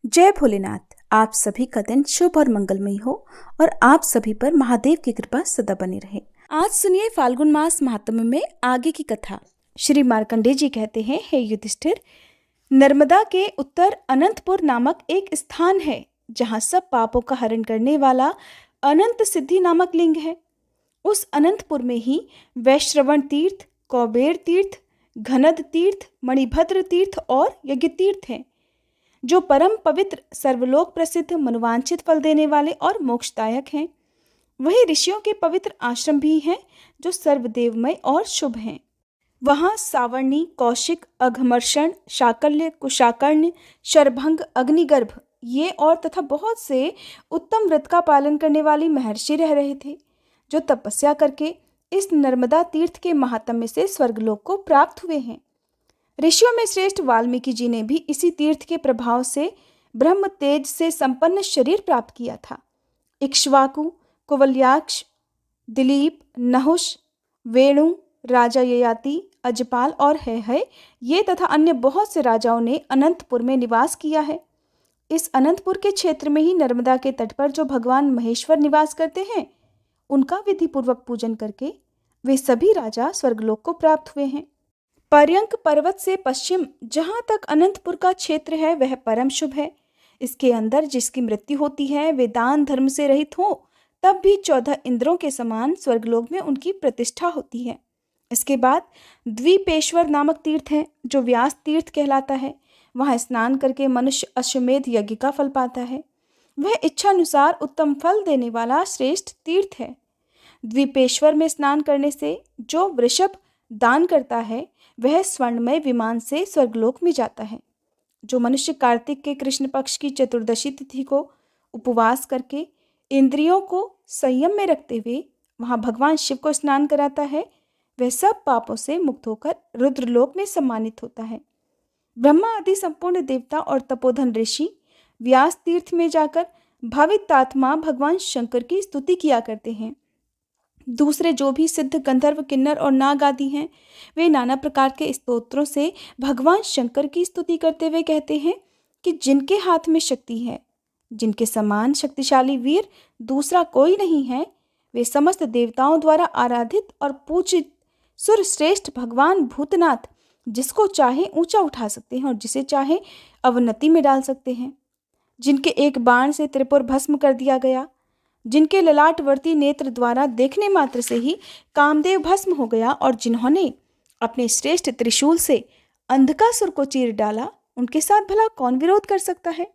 जय भोलेनाथ। आप सभी का दिन शुभ और मंगलमय हो और आप सभी पर महादेव की कृपा सदा बनी रहे। आज सुनिए फाल्गुन मास महात्म्य में आगे की कथा। श्री मार्कंडेय जी कहते हैं, हे युधिष्ठिर, नर्मदा के उत्तर अनंतपुर नामक एक स्थान है जहाँ सब पापों का हरण करने वाला अनंत सिद्धि नामक लिंग है। उस अनंतपुर में ही वैश्रवण तीर्थ, कौबेर तीर्थ, घनद तीर्थ, मणिभद्र तीर्थ और यज्ञ तीर्थ हैं, जो परम पवित्र, सर्वलोक प्रसिद्ध, मनोवांछित फल देने वाले और मोक्षदायक हैं। वही ऋषियों के पवित्र आश्रम भी हैं, जो सर्वदेवमय और शुभ हैं। वहाँ सावर्णी, कौशिक, अघमर्षण, शाकल्य, कुशाकर्ण्य, शरभंग, अग्निगर्भ ये और तथा बहुत से उत्तम व्रत का पालन करने वाली महर्षि रह रहे थे, जो तपस्या करके इस नर्मदा तीर्थ के महात्म्य से स्वर्गलोक को प्राप्त हुए हैं। ऋषियों में श्रेष्ठ वाल्मीकि जी ने भी इसी तीर्थ के प्रभाव से ब्रह्म तेज से संपन्न शरीर प्राप्त किया था। इक्ष्वाकु, कुवल्याक्ष, दिलीप, नहुष, वेणु, राजा ययाति, अजपाल और है ये तथा अन्य बहुत से राजाओं ने अनंतपुर में निवास किया है। इस अनंतपुर के क्षेत्र में ही नर्मदा के तट पर जो भगवान महेश्वर निवास करते हैं, उनका विधि पूर्वक पूजन करके वे सभी राजा स्वर्गलोक को प्राप्त हुए हैं। पर्यंक पर्वत से पश्चिम जहाँ तक अनंतपुर का क्षेत्र है, वह परम शुभ है। इसके अंदर जिसकी मृत्यु होती है, वे दान धर्म से रहित हो, तब भी 14 इंद्रों के समान स्वर्गलोक में उनकी प्रतिष्ठा होती है। इसके बाद द्वीपेश्वर नामक तीर्थ है, जो व्यास तीर्थ कहलाता है। वहाँ स्नान करके मनुष्य अश्वमेध यज्ञ का फल पाता है। वह इच्छानुसार उत्तम फल देने वाला श्रेष्ठ तीर्थ है। द्वीपेश्वर में स्नान करने से जो वृषभ दान करता है, वह स्वर्णमय विमान से स्वर्गलोक में जाता है। जो मनुष्य कार्तिक के कृष्ण पक्ष की चतुर्दशी तिथि को उपवास करके इंद्रियों को संयम में रखते हुए वहां भगवान शिव को स्नान कराता है, वह सब पापों से मुक्त होकर रुद्रलोक में सम्मानित होता है। ब्रह्मा आदि संपूर्ण देवता और तपोधन ऋषि व्यास तीर्थ में जाकर भावितात्मा भगवान शंकर की स्तुति किया करते हैं। दूसरे जो भी सिद्ध, गंधर्व, किन्नर और नाग आदि हैं, वे नाना प्रकार के स्तोत्रों से भगवान शंकर की स्तुति करते हुए कहते हैं कि जिनके हाथ में शक्ति है, जिनके समान शक्तिशाली वीर दूसरा कोई नहीं है, वे समस्त देवताओं द्वारा आराधित और पूजित सुरश्रेष्ठ भगवान भूतनाथ, जिसको चाहे ऊंचा उठा सकते हैं और जिसे चाहे अवनति में डाल सकते हैं। जिनके एक बाण से त्रिपुर भस्म कर दिया गया, जिनके ललाटवर्ती नेत्र द्वारा देखने मात्र से ही कामदेव भस्म हो गया और जिन्होंने अपने श्रेष्ठ त्रिशूल से अंधकासुर को चीर डाला, उनके साथ भला कौन विरोध कर सकता है।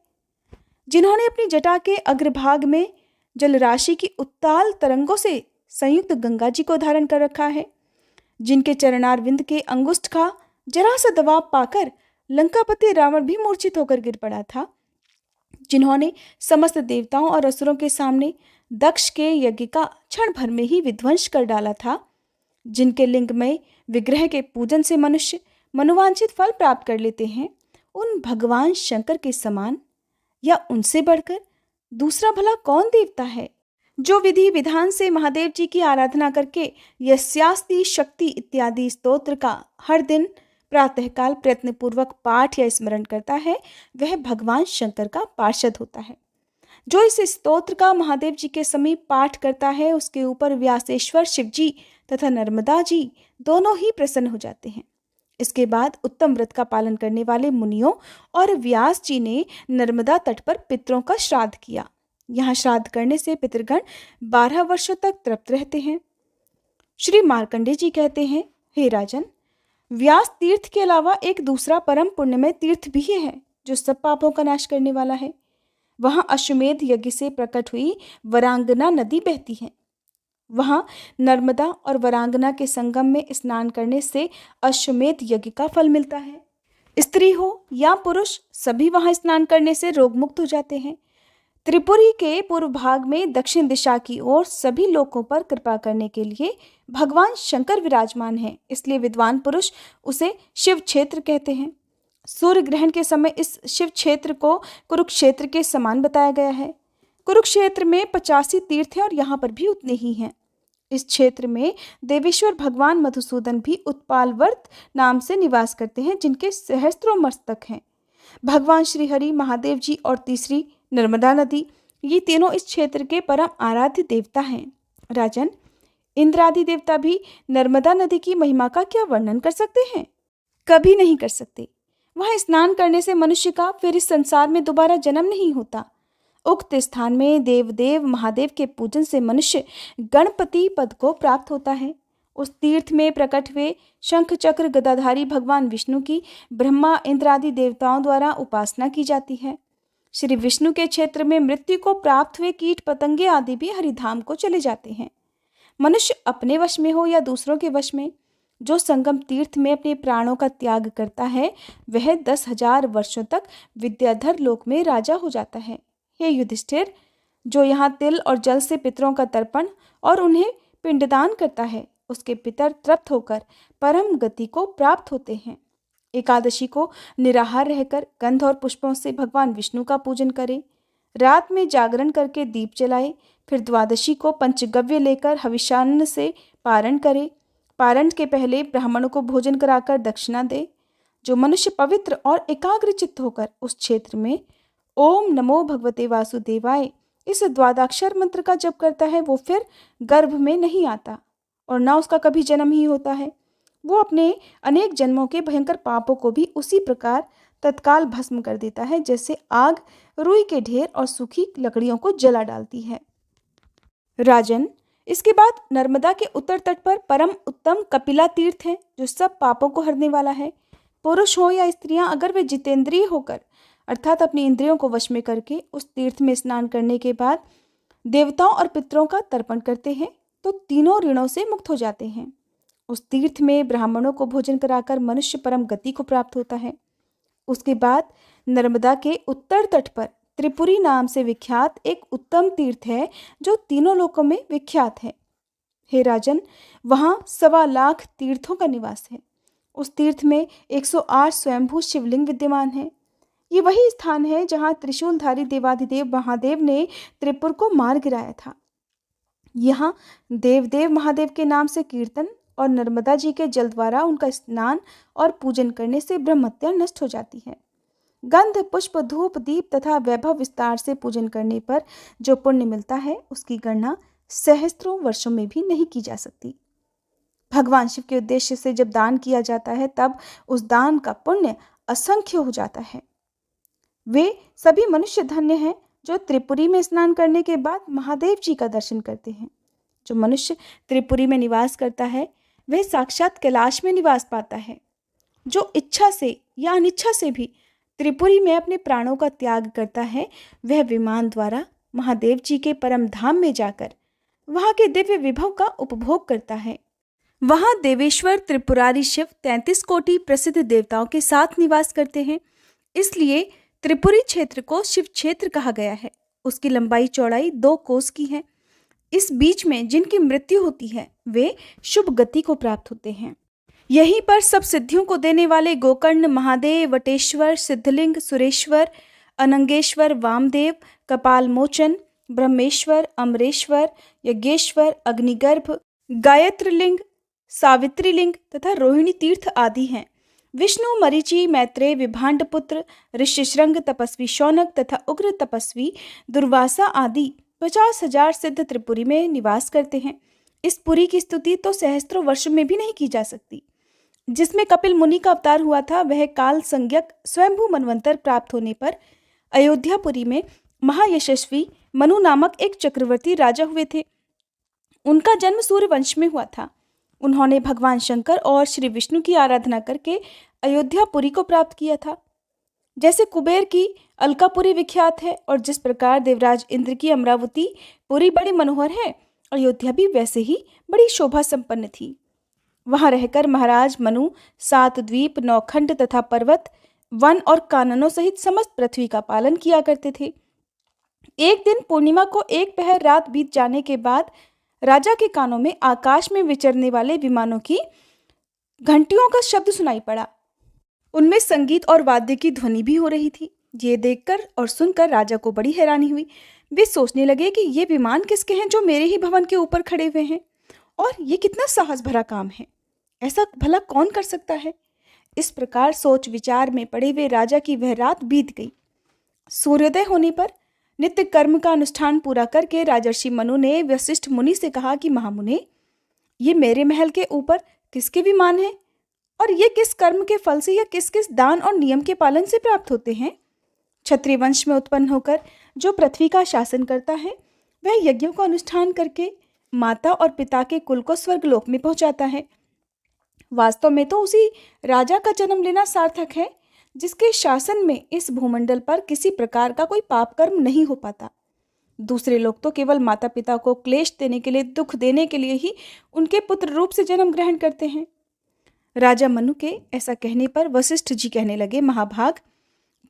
जिन्होंने अपनी जटा के अग्रभाग में जलराशि की उत्ताल तरंगों से संयुक्त गंगा जी को धारण कर रखा है, जिनके चरणारविंद के अंगुष्ठ का जरा सा दबाव पाकर लंकापति रावण भी मूर्छित होकर गिर पड़ा था, जिन्होंने समस्त देवताओं और असुरों के सामने दक्ष के यज्ञ का क्षण भर में ही विध्वंस कर डाला था, जिनके लिंगमय विग्रह के पूजन से मनुष्य मनोवांछित फल प्राप्त कर लेते हैं, उन भगवान शंकर के समान या उनसे बढ़कर दूसरा भला कौन देवता है। जो विधि विधान से महादेव जी की आराधना करके यस्यास्ति शक्ति इत्यादि स्तोत्र का हर दिन प्रातःकाल प्रयत्नपूर्वक पाठ या स्मरण करता है, वह भगवान शंकर का पार्षद होता है। जो इस स्तोत्र का महादेव जी के समीप पाठ करता है, उसके ऊपर व्यासेश्वर शिव जी तथा नर्मदा जी दोनों ही प्रसन्न हो जाते हैं। इसके बाद उत्तम व्रत का पालन करने वाले मुनियों और व्यास जी ने नर्मदा तट पर पितरों का श्राद्ध किया। यहाँ श्राद्ध करने से पितृगण 12 वर्षों तक तृप्त रहते हैं। श्री मार्कंडेय जी कहते हैं, हे राजन, व्यास तीर्थ के अलावा एक दूसरा परम पुण्यमय तीर्थ भी है, जो सब पापों का नाश करने वाला है। वहाँ अश्वमेध यज्ञ से प्रकट हुई वरांगना नदी बहती है। वहाँ नर्मदा और वरांगना के संगम में स्नान करने से अश्वमेध यज्ञ का फल मिलता है। स्त्री हो या पुरुष, सभी वहाँ स्नान करने से रोग मुक्त हो जाते हैं। त्रिपुरी के पूर्व भाग में दक्षिण दिशा की ओर सभी लोगों पर कृपा करने के लिए भगवान शंकर विराजमान हैं, इसलिए विद्वान पुरुष उसे शिव क्षेत्र कहते हैं। सूर्य ग्रहण के समय इस शिव क्षेत्र को कुरुक्षेत्र के समान बताया गया है। कुरुक्षेत्र में 85 तीर्थ हैं और यहाँ पर भी उतने ही हैं। इस क्षेत्र में देवेश्वर भगवान मधुसूदन भी उत्पालवर्त नाम से निवास करते हैं, जिनके सहस्त्रों मस्तक हैं। भगवान श्री हरि, महादेव जी और तीसरी नर्मदा नदी, ये तीनों इस क्षेत्र के परम आराध्य देवता हैं। राजन, इंद्र आदि देवता भी नर्मदा नदी की महिमा का क्या वर्णन कर सकते हैं? कभी नहीं कर सकते। वहां स्नान करने से मनुष्य का फिर इस संसार में दोबारा जन्म नहीं होता। उक्त स्थान में देवदेव महादेव के पूजन से मनुष्य गणपति पद को प्राप्त होता है। उस तीर्थ में प्रकट हुए शंख चक्र गदाधारी भगवान विष्णु की ब्रह्मा इंद्र आदि देवताओं द्वारा उपासना की जाती है। श्री विष्णु के क्षेत्र में मृत्यु को प्राप्त हुए कीट पतंगे आदि भी हरिधाम को चले जाते हैं। मनुष्य अपने वश में हो या दूसरों के वश में, जो संगम तीर्थ में अपने प्राणों का त्याग करता है वह 10,000 वर्षों तक विद्याधर लोक में राजा हो जाता है। हे युधिष्ठिर, जो यहाँ तिल और जल से पितरों का तर्पण और उन्हें पिंडदान करता है, उसके पितर तृप्त होकर परम गति को प्राप्त होते हैं। एकादशी को निराहार रहकर गंध और पुष्पों से भगवान विष्णु का पूजन करें। रात में जागरण करके दीप जलाए। फिर द्वादशी को पंचगव्य लेकर हविष्यान्न से पारण करे। पारण के पहले ब्राह्मणों को भोजन कराकर दक्षिणा दे। जो मनुष्य पवित्र और एकाग्र चित्त होकर उस क्षेत्र में ओम नमो भगवते वासुदेवाय इस द्वादशाक्षर मंत्र का जप करता है, वो फिर गर्भ में नहीं आता और ना उसका कभी जन्म ही होता है। वो अपने अनेक जन्मों के भयंकर पापों को भी उसी प्रकार तत्काल भस्म कर देता है जैसे आग रुई के ढेर और सूखी लकड़ियों को जला डालती है। राजन, इसके बाद नर्मदा के उत्तर तट पर परम उत्तम कपिला तीर्थ है, जो सब पापों को हरने वाला है। पुरुष हो या स्त्रियां, अगर वे जितेंद्रिय होकर अर्थात अपनी इंद्रियों को वश में करके उस तीर्थ में स्नान करने के बाद देवताओं और पितरों का तर्पण करते हैं तो तीनों ऋणों से मुक्त हो जाते हैं। उस तीर्थ में ब्राह्मणों को भोजन कराकर मनुष्य परम गति को प्राप्त होता है। उसके बाद नर्मदा के उत्तर तट पर त्रिपुरी नाम से विख्यात एक उत्तम तीर्थ है, जो तीनों लोकों में विख्यात है। हे राजन, वहाँ 1.25 लाख तीर्थों का निवास है। उस तीर्थ में 108 स्वयंभू शिवलिंग विद्यमान है। ये वही स्थान है जहाँ त्रिशूलधारी देवाधिदेव महादेव ने त्रिपुर को मार गिराया था। यहाँ देवदेव महादेव के नाम से कीर्तन और नर्मदा जी के जल द्वारा उनका स्नान और पूजन करने से ब्रह्महत्या नष्ट हो जाती है। गंध पुष्प धूप दीप तथा वैभव विस्तार से पूजन करने पर जो पुण्य मिलता है उसकी गणना सहस्त्रों वर्षों में भी नहीं की जा सकती। भगवान शिव के उद्देश्य से जब दान किया जाता है तब उस दान का पुण्य असंख्य हो जाता है। वे सभी मनुष्य धन्य हैं जो त्रिपुरी में स्नान करने के बाद महादेव जी का दर्शन करते हैं। जो मनुष्य त्रिपुरी में निवास करता है वह साक्षात कैलाश में निवास पाता है। जो इच्छा से या अनिच्छा से भी त्रिपुरी में अपने प्राणों का त्याग करता है वह विमान द्वारा महादेव जी के परम धाम में जाकर वहाँ के दिव्य विभव का उपभोग करता है। वहाँ देवेश्वर त्रिपुरारी शिव 33 कोटि प्रसिद्ध देवताओं के साथ निवास करते हैं, इसलिए त्रिपुरी क्षेत्र को शिव क्षेत्र कहा गया है। उसकी लंबाई चौड़ाई 2 कोस की है। इस बीच में जिनकी मृत्यु होती है वे शुभ गति को प्राप्त होते हैं। यहीं पर सब सिद्धियों को देने वाले गोकर्ण महादेव, वटेश्वर, सिद्धलिंग, सुरेश्वर, अनंगेश्वर, वामदेव, कपाल मोचन, ब्रह्मेश्वर, अमरेश्वर, यज्ञेश्वर, अग्निगर्भ, गायत्रलिंग, सावित्रीलिंग तथा रोहिणी तीर्थ आदि हैं। विष्णु, मरीचि, मैत्रेय, विभांडपुत्र, ऋष्यशृंग, तपस्वी शौनक तथा उग्र तपस्वी दुर्वासा आदि 50,000 सिद्ध त्रिपुरी में निवास करते हैं। इस पुरी की स्तुति तो सहस्त्रों वर्षों में भी नहीं की जा सकती। जिसमें कपिल मुनि का अवतार हुआ था वह काल संज्ञक स्वयंभू मनवंतर प्राप्त होने पर अयोध्यापुरी में महायशस्वी मनु नामक एक चक्रवर्ती राजा हुए थे। उनका जन्म सूर्यवंश में हुआ था। उन्होंने भगवान शंकर और श्री विष्णु की आराधना करके अयोध्यापुरी को प्राप्त किया था। जैसे कुबेर की अलकापुरी विख्यात है और जिस प्रकार देवराज इंद्र की अमरावती पुरी बड़ी मनोहर है, अयोध्या भी वैसे ही बड़ी शोभा संपन्न थी। वहां रहकर महाराज मनु 7 द्वीप, 9 खंड तथा पर्वत, वन और काननों सहित समस्त पृथ्वी का पालन किया करते थे। एक दिन पूर्णिमा को 1 पहर रात बीत जाने के बाद राजा के कानों में आकाश में विचरने वाले विमानों की घंटियों का शब्द सुनाई पड़ा। उनमें संगीत और वाद्य की ध्वनि भी हो रही थी। ये देखकर और सुनकर राजा को बड़ी हैरानी हुई। वे सोचने लगे कि ये विमान किसके हैं जो मेरे ही भवन के ऊपर खड़े हुए हैं, और ये कितना साहस भरा काम है। ऐसा भला कौन कर सकता है। इस प्रकार सोच विचार में पड़े हुए राजा की वह रात बीत गई। सूर्योदय होने पर नित्य कर्म का अनुष्ठान पूरा करके राजर्षि मनु ने वशिष्ठ मुनि से कहा कि महामुने, ये मेरे महल के ऊपर किसके विमान है और ये किस कर्म के फल से या किस किस दान और नियम के पालन से प्राप्त होते हैं? क्षत्रिय वंश में उत्पन्न होकर जो पृथ्वी का शासन करता है वह यज्ञों का अनुष्ठान करके माता और पिता के कुल को स्वर्गलोक में पहुंचाता है। वास्तव में तो उसी राजा का जन्म लेना सार्थक है जिसके शासन में इस भूमंडल पर किसी प्रकार का कोई पाप कर्म नहीं हो पाता। दूसरे लोग तो केवल माता पिता को क्लेश देने के लिए, दुख देने के लिए ही उनके पुत्र रूप से जन्म ग्रहण करते हैं। राजा मनु के ऐसा कहने पर वशिष्ठ जी कहने लगे, महाभाग,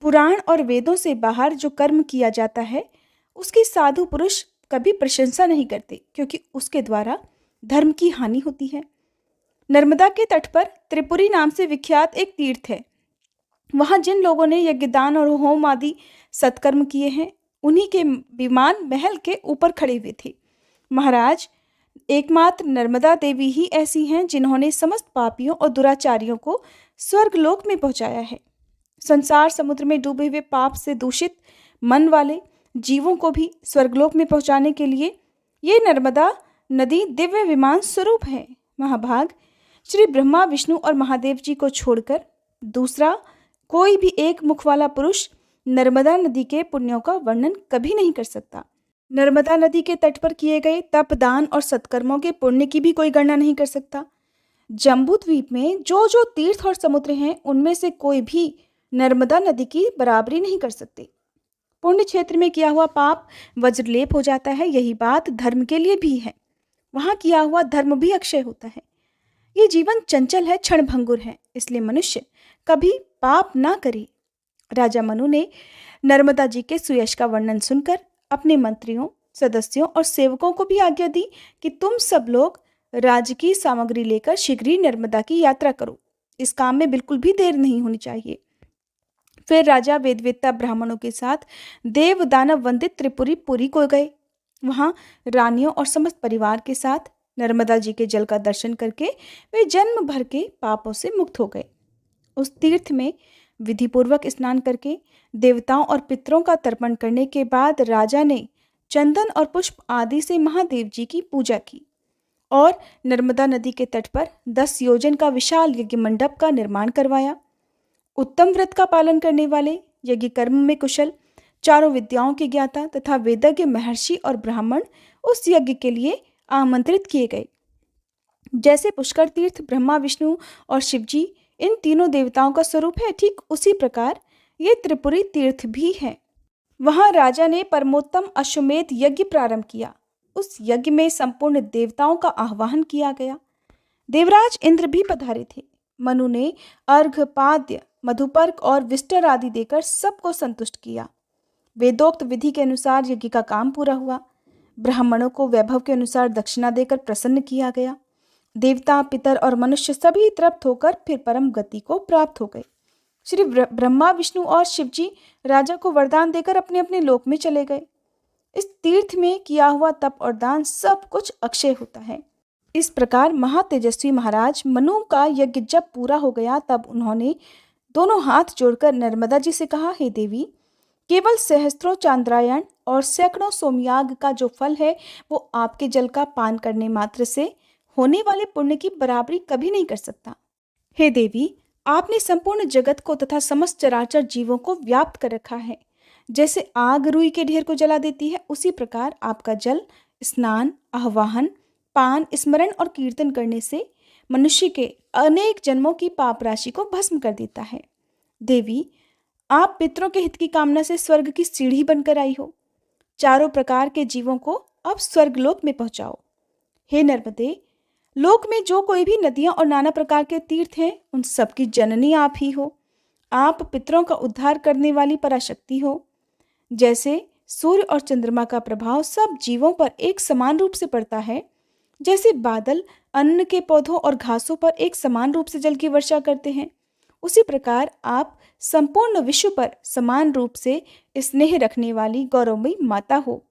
पुराण और वेदों से बाहर जो कर्म किया जाता है उसकी साधु पुरुष कभी प्रशंसा नहीं करते, क्योंकि उसके द्वारा धर्म की हानि होती है। नर्मदा के तट पर त्रिपुरी नाम से विख्यात एक तीर्थ है। वहां जिन लोगों ने यज्ञदान और होम आदि सत्कर्म किए हैं उन्हीं के विमान महल के ऊपर खड़े हुए थे। महाराज, एकमात्र नर्मदा देवी ही ऐसी हैं जिन्होंने समस्त पापियों और दुराचारियों को स्वर्गलोक में पहुंचाया है। संसार समुद्र में डूबे हुए पाप से दूषित मन वाले जीवों को भी स्वर्गलोक में पहुंचाने के लिए ये नर्मदा नदी दिव्य विमान स्वरूप है। महाभाग, श्री ब्रह्मा, विष्णु और महादेव जी को छोड़कर दूसरा कोई भी एक मुख वाला पुरुष नर्मदा नदी के पुण्यों का वर्णन कभी नहीं कर सकता। नर्मदा नदी के तट पर किए गए तप, दान और सत्कर्मों के पुण्य की भी कोई गणना नहीं कर सकता। जम्बू द्वीप में जो जो तीर्थ और समुद्र हैं उनमें से कोई भी नर्मदा नदी की बराबरी नहीं कर सकते। पुण्य क्षेत्र में किया हुआ पाप वज्रलेप हो जाता है, यही बात धर्म के लिए भी है। वहां किया हुआ धर्म भी अक्षय होता है। ये जीवन चंचल है, क्षणभंगुर है, इसलिए मनुष्य कभी पाप ना करे। राजा मनु ने नर्मदा जी के सुयश का वर्णन सुनकर अपने मंत्रियों, सदस्यों और सेवकों को भी आज्ञा दी कि तुम सब लोग राजकीय सामग्री लेकर शीघ्र ही नर्मदा की यात्रा करो। इस काम में बिल्कुल भी देर नहीं होनी चाहिए। फिर राजा वेदवेत्ता ब्राह्मणों के साथ देव दानव वंदित त्रिपुरी पुरी को गए। वहां रानियों और समस्त परिवार के साथ नर्मदा जी के जल का दर्शन करके वे जन्म भर के पापों से मुक्त हो गए। उस तीर्थ में विधिपूर्वक स्नान करके देवताओं और पितरों का तर्पण करने के बाद राजा ने चंदन और पुष्प आदि से महादेव जी की पूजा की और नर्मदा नदी के तट पर 10 योजन का विशाल यज्ञ मंडप का निर्माण करवाया। उत्तम व्रत का पालन करने वाले, यज्ञ कर्म में कुशल, चारों विद्याओं के ज्ञाता तथा वेदज्ञ महर्षि और ब्राह्मण उस यज्ञ के लिए आमंत्रित किए गए। जैसे पुष्कर तीर्थ ब्रह्मा, विष्णु और शिवजी इन तीनों देवताओं का स्वरूप है, ठीक उसी प्रकार ये त्रिपुरी तीर्थ भी है। वहां राजा ने परमोत्तम अश्वमेध यज्ञ प्रारंभ किया। उस यज्ञ में संपूर्ण देवताओं का आह्वान किया गया। देवराज इंद्र भी पधारे थे। मनु ने अर्घ, पाद्य, मधुपर्क और विष्टर आदि देकर सबको संतुष्ट किया। वेदोक्त विधि के अनुसार यज्ञ का काम पूरा हुआ। ब्राह्मणों को वैभव के अनुसार दक्षिणा देकर प्रसन्न किया गया। देवता, पितर और मनुष्य सभी तृप्त होकर फिर परम गति को प्राप्त हो गए। श्री ब्रह्मा, विष्णु और शिवजी राजा को वरदान देकर अपने अपने लोक में चले गए। इस तीर्थ में किया हुआ तप और दान सब कुछ अक्षय होता है। इस प्रकार महातेजस्वी महाराज मनु का यज्ञ जब पूरा हो गया तब उन्होंने दोनों हाथ जोड़कर नर्मदा जी से कहा, हे देवी, केवल सहस्त्रों चांद्रायण और सैकड़ों सोमयाग का जो फल है वो आपके जल का पान करने मात्र से होने वाले पुण्य की बराबरी कभी नहीं कर सकता। हे देवी, आपने संपूर्ण जगत को तथा समस्त चराचर जीवों को व्याप्त कर रखा है। जैसे आग रुई के ढेर को जला देती है, उसी प्रकार आपका जल स्नान, आह्वाहन, पान, स्मरण और कीर्तन करने से मनुष्य के अनेक जन्मों की पाप राशि को भस्म कर देता है। देवी, आप पितरों के हित की कामना से स्वर्ग की सीढ़ी बनकर आई हो। चारों प्रकार के जीवों को अब स्वर्गलोक में पहुंचाओ। हे नर्मदे, लोक में जो कोई भी नदियां और नाना प्रकार के तीर्थ हैं उन सबकी जननी आप ही हो। आप पितरों का उद्धार करने वाली पराशक्ति हो। जैसे सूर्य और चंद्रमा का प्रभाव सब जीवों पर एक समान रूप से पड़ता है, जैसे बादल अन्न के पौधों और घासों पर एक समान रूप से जल की वर्षा करते हैं, उसी प्रकार आप संपूर्ण विश्व पर समान रूप से स्नेह रखने वाली गौरवमयी माता हो।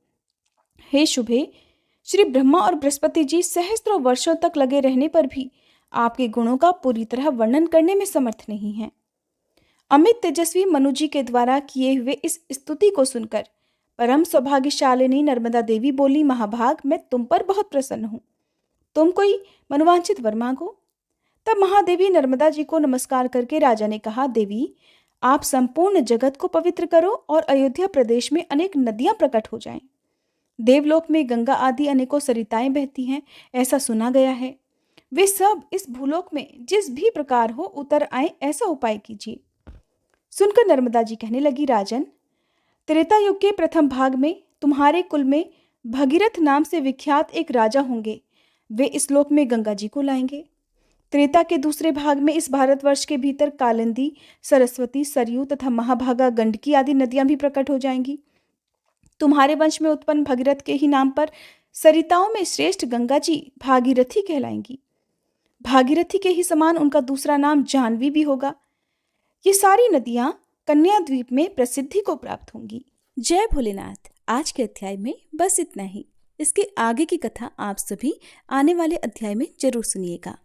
हे शुभे, श्री ब्रह्मा और बृहस्पति जी सहस्त्रों वर्षों तक लगे रहने पर भी आपके गुणों का पूरी तरह वर्णन करने में समर्थ नहीं हैं। अमित तेजस्वी मनु जी के द्वारा किए हुए इस स्तुति को सुनकर परम सौभाग्यशालिनी नर्मदा देवी बोली, महाभाग, मैं तुम पर बहुत प्रसन्न हूँ। तुम कोई मनोवांछित वर मांगो। तब महादेवी नर्मदा जी को नमस्कार करके राजा ने कहा, देवी, आप संपूर्ण जगत को पवित्र करो और अयोध्या प्रदेश में अनेक नदियां प्रकट हो जाएं। देवलोक में गंगा आदि अनेकों सरिताएं बहती हैं, ऐसा सुना गया है। वे सब इस भूलोक में जिस भी प्रकार हो उतर आए, ऐसा उपाय कीजिए। सुनकर नर्मदा जी कहने लगी, राजन, त्रेता युग के प्रथम भाग में तुम्हारे कुल में भगीरथ नाम से विख्यात एक राजा होंगे। वे इस लोक में गंगा जी को लाएंगे। त्रेता के दूसरे भाग में इस भारतवर्ष के भीतर कालिंदी, सरस्वती, सरयू तथा महाभागा, गंडकी आदि नदियां भी प्रकट हो जाएंगी। तुम्हारे वंश में उत्पन्न भगीरथ के ही नाम पर सरिताओं में श्रेष्ठ गंगा जी भागीरथी कहलाएंगी। भागीरथी के ही समान उनका दूसरा नाम जाह्नवी भी होगा। ये सारी नदियां कन्या द्वीप में प्रसिद्धि को प्राप्त होंगी। जय भोलेनाथ। आज के अध्याय में बस इतना ही। इसके आगे की कथा आप सभी आने वाले अध्याय में जरूर सुनिएगा।